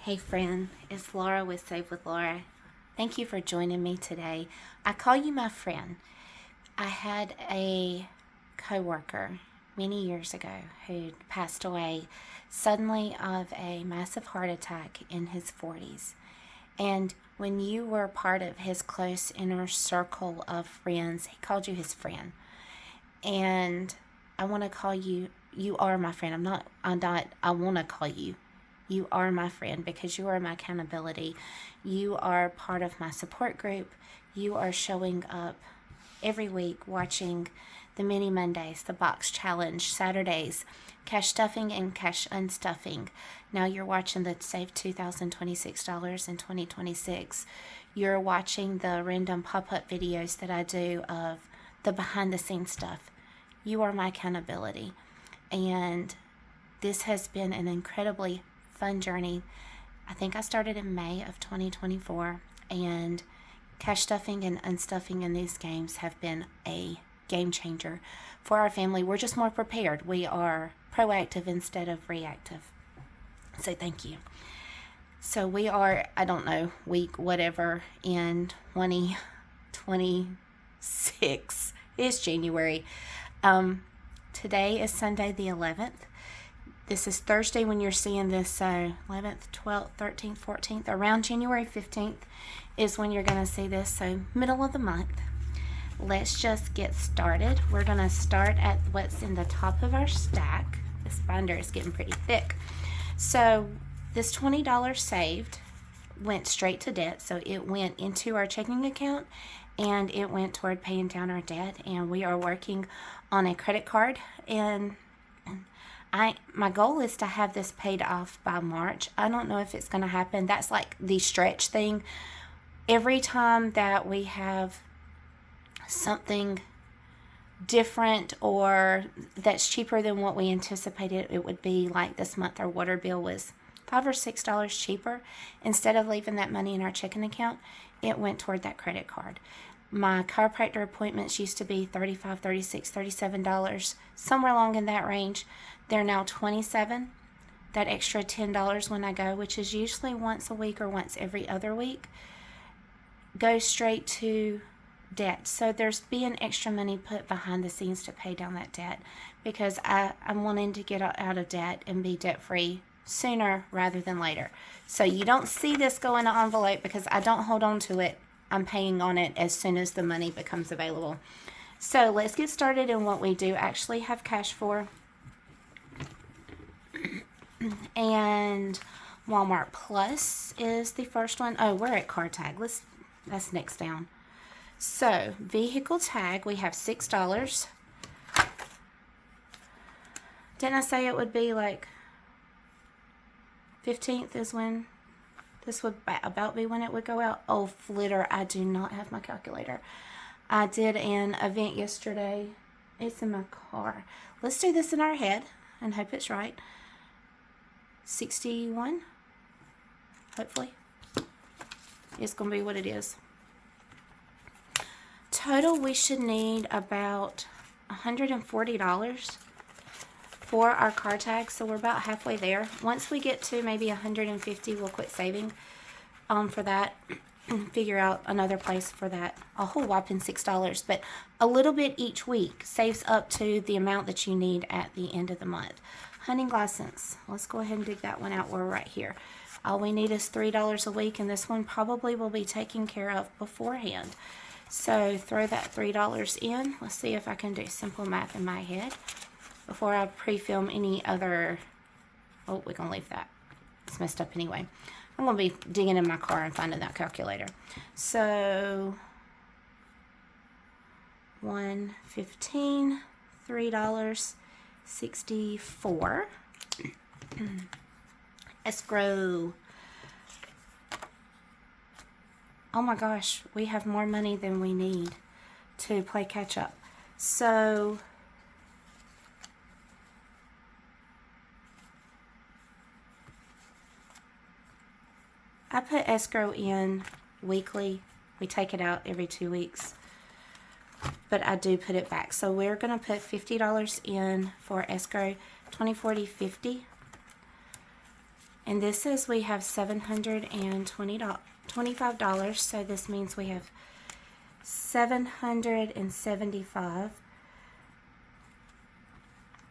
Hey friend, it's Laura with Save with Laura. Thank you for joining me today. I call you my friend. I had a coworker many years ago who passed away suddenly of a massive heart attack in his 40s. And when you were part of his close inner circle of friends, he called you his friend. And I want to call you, you are my friend. I want to call you. You are my friend because you are my accountability. You are part of my support group. You are showing up every week watching the mini Mondays, the box challenge, Saturdays, cash stuffing and cash unstuffing. Now you're watching the Save $2,026 in 2026. You're watching the random pop-up videos that I do of the behind the scenes stuff. You are my accountability. And this has been an incredibly fun journey. I think I started in May of 2024, and cash stuffing and unstuffing in these games have been a game changer for our family. We're just more prepared. We are proactive instead of reactive. So thank you. So we are, I don't know, week whatever in 2026. It's January. Today is Sunday the 11th. This is Thursday when you're seeing this, so 11th, 12th, 13th, 14th, around January 15th is when you're going to see this, so middle of the month. Let's just get started. We're going to start at what's in the top of our stack. This binder is getting pretty thick. So this $20 saved went straight to debt, so it went into our checking account and it went toward paying down our debt, and we are working on a credit card, and my goal is to have this paid off by March. I don't know if it's going to happen. That's like the stretch thing. Every time that we have something different or that's cheaper than what we anticipated it would be, like this month our water bill was $5 or $6 cheaper. Instead of leaving that money in our checking account, it went toward that credit card. My chiropractor appointments used to be $35, $36, $37, somewhere along in that range. They're now $27. That extra $10 when I go, which is usually once a week or once every other week, goes straight to debt. So there's being extra money put behind the scenes to pay down that debt, because I'm wanting to get out of debt and be debt free sooner rather than later. So you don't see this go in an envelope because I don't hold on to it. I'm paying on it as soon as the money becomes available. So let's get started in what we do actually have cash for. And Walmart Plus is the first one. Oh, we're at car tag. That's next down. So vehicle tag, we have $6. Didn't I say it would be like 15th is when this would about be when it would go out? Oh, flitter, I do not have my calculator. I did an event yesterday. It's in my car. Let's do this in our head and hope it's right. 61, hopefully. It's going to be what it is. Total, we should need about $140 for our car tag, so we're about halfway there. Once we get to maybe $150, we'll quit saving for that and figure out another place for that. A whole whopping $6, but a little bit each week saves up to the amount that you need at the end of the month. Hunting license, let's go ahead and dig that one out. We're right here. All we need is $3 a week, and this one probably will be taken care of beforehand. So throw that $3 in. Let's see if I can do simple math in my head before I pre-film any other. Oh, we're going to leave that. It's messed up anyway. I'm going to be digging in my car and finding that calculator. So $115, $3.64. Escrow. Oh my gosh, we have more money than we need to play catch up. So I put escrow in weekly. We take it out every 2 weeks, but I do put it back. So we're going to put $50 in for escrow, 20, 40, 50. And this is, we have $725, so this means we have $775.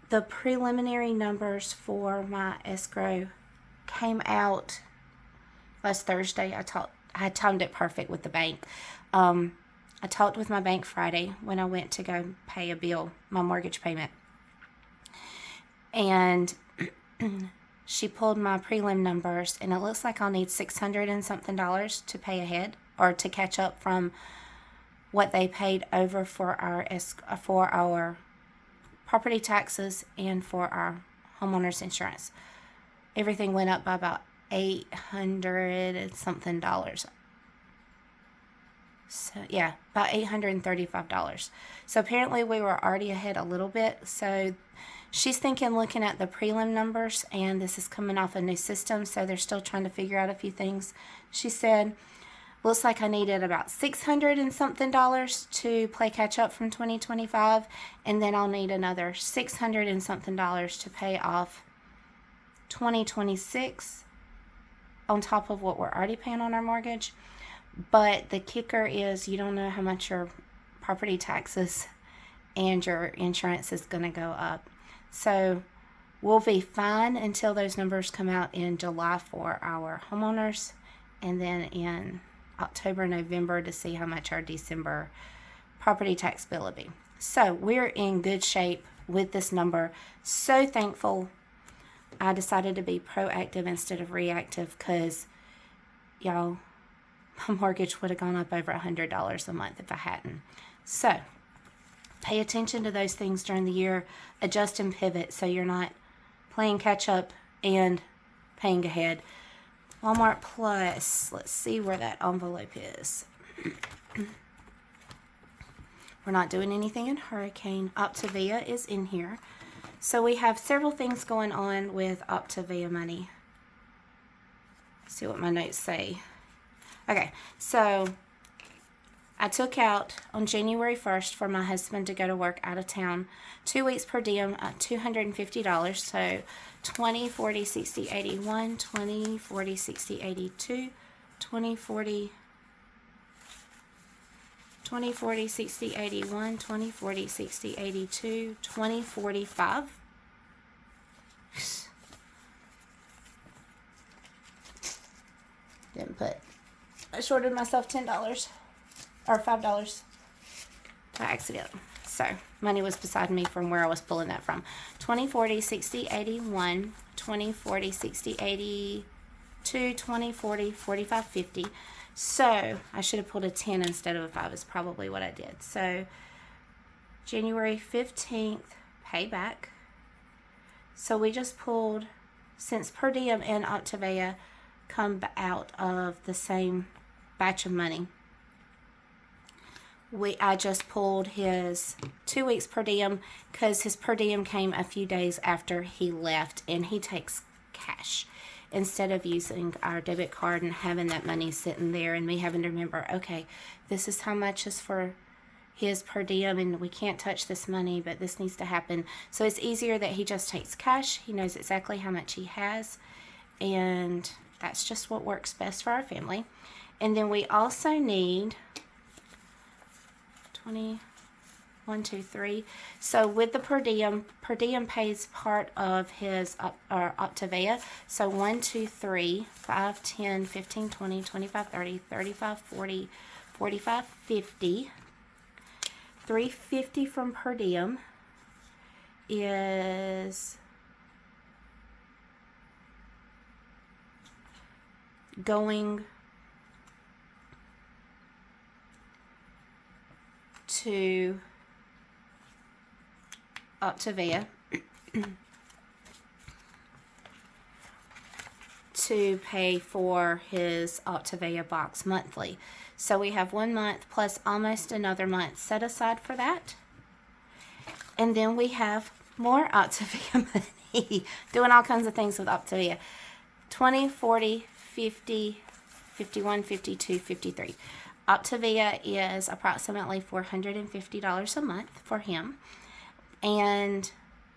The preliminary numbers for my escrow came out last Thursday. I had timed it perfect with the bank. I talked with my bank Friday when I went to go pay a bill, my mortgage payment. And she pulled my prelim numbers, and it looks like I'll need $600 and something to pay ahead, or to catch up from what they paid over for our property taxes and for our homeowners insurance. Everything went up by about $800 and something. So yeah, about $835. So apparently we were already ahead a little bit. So she's looking at the prelim numbers, and this is coming off a new system, so they're still trying to figure out a few things. She said, looks like I needed about $600 and something to play catch up from 2025, and then I'll need another $600 and something to pay off 2026 on top of what we're already paying on our mortgage. But the kicker is, you don't know how much your property taxes and your insurance is going to go up. So we'll be fine until those numbers come out in July for our homeowners, and then in October, November to see how much our December property tax bill will be. So we're in good shape with this number. So thankful I decided to be proactive instead of reactive, because y'all, my mortgage would have gone up over $100 a month if I hadn't. So pay attention to those things during the year. Adjust and pivot so you're not playing catch up and paying ahead. Walmart Plus, let's see where that envelope is. We're not doing anything in Hurricane. Optavia is in here. So we have several things going on with Optavia money. Let's see what my notes say. Okay, so I took out on January 1st for my husband to go to work out of town, 2 weeks per diem, $250. So 20, 40, 60, 81, 20, 40, 60, 82, 20, 40, 20, 40, 60, 81, 20, 40, 60, 82, 20, 45. Didn't put, I shorted myself $10 or $5 by accident. So money was beside me from where I was pulling that from. 20, 40, 60, 81, 20, 40, 60, 82, 20, 40, 45, 50. So I should have pulled a 10 instead of a 5 is probably what I did. So January 15th, payback. So we just pulled, since per diem and Optavia come out of the same batch of money, I just pulled his 2 weeks per diem, because his per diem came a few days after he left, and he takes cash instead of using our debit card and having that money sitting there and me having to remember, okay, this is how much is for his per diem and we can't touch this money, but this needs to happen. So it's easier that he just takes cash. He knows exactly how much he has, and that's just what works best for our family. And then we also need 20, 1, 2, 3. So with the per diem pays part of his Optavia. So 1, 2, 3, 5, 10, 15, 20, 25, 30, 35, 40, 45, 50. 350 from per diem is going to Optavia to pay for his Optavia box monthly. So we have 1 month plus almost another month set aside for that. And then we have more Optavia money, doing all kinds of things with Optavia. 20, 40, 50, 51, 52, 53. Optavia is approximately $450 a month for him. And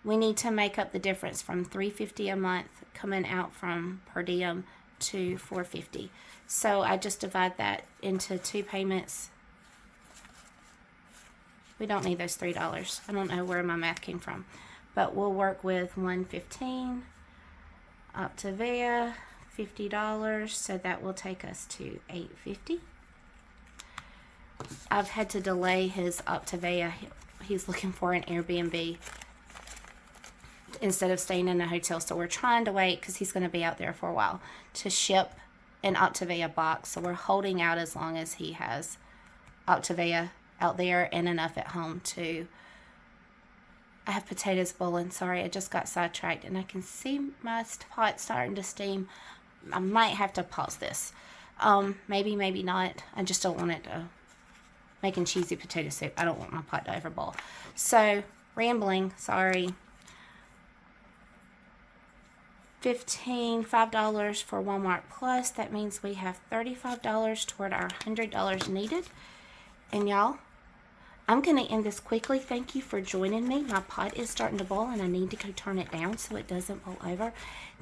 we need to make up the difference from $350 a month coming out from per diem to $450. So I just divide that into 2 payments. We don't need those $3. I don't know where my math came from, but we'll work with $115. Optavia, $50, so that will take us to $850. I've had to delay his Optavia. He's looking for an Airbnb instead of staying in a hotel, so we're trying to wait because he's going to be out there for a while to ship an Optavia box. So we're holding out as long as he has Optavia out there and enough at home to. I have potatoes boiling. Sorry, I just got sidetracked, and I can see my pot starting to steam. I might have to pause this. Maybe not. I just don't want it to making cheesy potato soup. I don't want my pot to overboil. So, rambling. Sorry. $5 for Walmart Plus. That means we have $35 toward our $100 needed. And y'all, I'm going to end this quickly. Thank you for joining me. My pot is starting to boil, and I need to go turn it down so it doesn't boil over.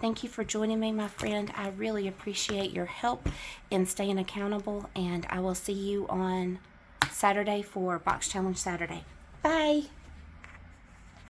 Thank you for joining me, my friend. I really appreciate your help in staying accountable, and I will see you on Saturday for Box Challenge Saturday. Bye.